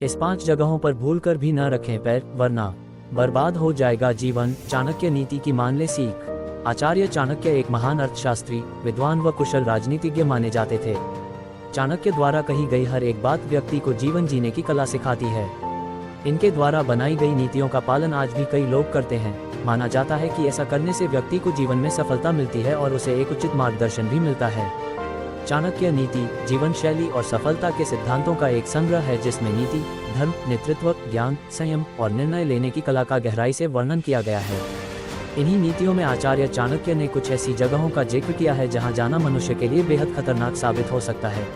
इस 5 जगहों पर भूलकर भी न रखें पैर, वरना बर्बाद हो जाएगा जीवन। चाणक्य नीति की मान ले सीख। आचार्य चाणक्य एक महान अर्थशास्त्री, विद्वान व कुशल राजनीतिज्ञ माने जाते थे। चाणक्य द्वारा कही गई हर एक बात व्यक्ति को जीवन जीने की कला सिखाती है। इनके द्वारा बनाई गई नीतियों का पालन आज भी कई लोग करते हैं। माना जाता है कि ऐसा करने से व्यक्ति को जीवन में सफलता मिलती है और उसे एक उचित मार्गदर्शन भी मिलता है। चाणक्य नीति जीवन शैली और सफलता के सिद्धांतों का एक संग्रह है, जिसमें नीति, धर्म, नेतृत्व, ज्ञान, संयम और निर्णय लेने की कला का गहराई से वर्णन किया गया है। इन्हीं नीतियों में आचार्य चाणक्य ने कुछ ऐसी जगहों का जिक्र किया है जहां जाना मनुष्य के लिए बेहद खतरनाक साबित हो सकता है।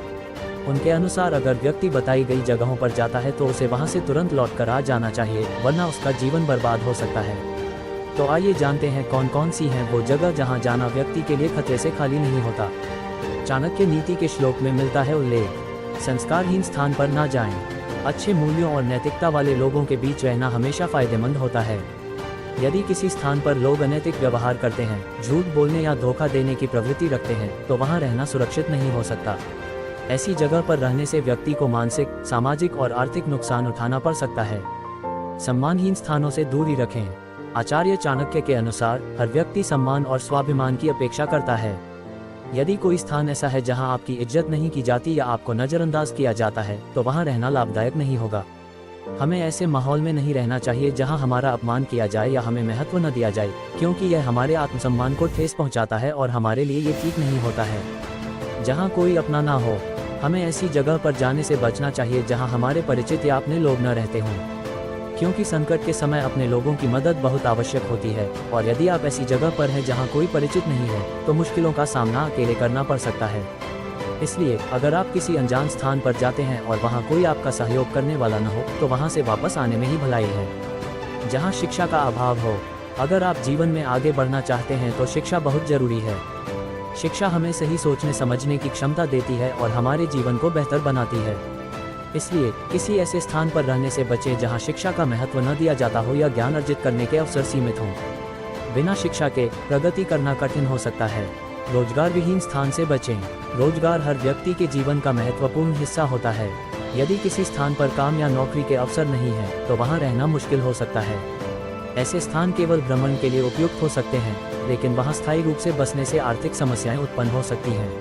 उनके अनुसार अगर व्यक्ति बताई गई जगहों पर जाता है तो उसे वहां से तुरंत लौटकर आ जाना चाहिए, वरना उसका जीवन बर्बाद हो सकता है। तो आइए जानते हैं कौन कौन सी हैं वो जगह जहां जाना व्यक्ति के लिए खतरे से खाली नहीं होता। चाणक्य नीति के श्लोक में मिलता है उल्लेख, संस्कारहीन स्थान पर ना जाएं। अच्छे मूल्यों और नैतिकता वाले लोगों के बीच रहना हमेशा फायदेमंद होता है। यदि किसी स्थान पर लोग अनैतिक व्यवहार करते हैं, झूठ बोलने या धोखा देने की प्रवृत्ति रखते हैं, तो वहां रहना सुरक्षित नहीं हो सकता। ऐसी जगह पर रहने से व्यक्ति को मानसिक, सामाजिक और आर्थिक नुकसान उठाना पड़ सकता है। सम्मानहीन स्थानों से दूरी रखें। आचार्य चाणक्य के अनुसार हर व्यक्ति सम्मान और स्वाभिमान की अपेक्षा करता है। यदि कोई स्थान ऐसा है जहां आपकी इज्जत नहीं की जाती या आपको नजरअंदाज किया जाता है, तो वहां रहना लाभदायक नहीं होगा। हमें ऐसे माहौल में नहीं रहना चाहिए जहां हमारा अपमान किया जाए या हमें महत्व न दिया जाए, क्योंकि यह हमारे आत्मसम्मान को ठेस पहुंचाता है और हमारे लिए ये ठीक नहीं होता है। जहां कोई अपना ना हो, हमें ऐसी जगह पर जाने से बचना चाहिए जहां हमारे परिचित या अपने लोग न रहते हों, क्योंकि संकट के समय अपने लोगों की मदद बहुत आवश्यक होती है। और यदि आप ऐसी जगह पर हैं जहां कोई परिचित नहीं है, तो मुश्किलों का सामना अकेले करना पड़ सकता है। इसलिए अगर आप किसी अनजान स्थान पर जाते हैं और वहां कोई आपका सहयोग करने वाला न हो, तो वहां से वापस आने में ही भलाई है। जहां शिक्षा का अभाव हो। अगर आप जीवन में आगे बढ़ना चाहते हैं तो शिक्षा बहुत जरूरी है। शिक्षा हमें सही सोचने समझने की क्षमता देती है और हमारे जीवन को बेहतर बनाती है। इसलिए किसी ऐसे स्थान पर रहने से बचें जहां शिक्षा का महत्व न दिया जाता हो या ज्ञान अर्जित करने के अवसर सीमित हों। बिना शिक्षा के प्रगति करना कठिन हो सकता है। रोजगार विहीन स्थान से बचें। रोजगार हर व्यक्ति के जीवन का महत्वपूर्ण हिस्सा होता है। यदि किसी स्थान पर काम या नौकरी के अवसर नहीं है, तो वहां रहना मुश्किल हो सकता है। ऐसे स्थान केवल भ्रमण के लिए उपयुक्त हो सकते हैं, लेकिन वहां स्थायी रूप से बसने से आर्थिक समस्याएं उत्पन्न हो सकती हैं।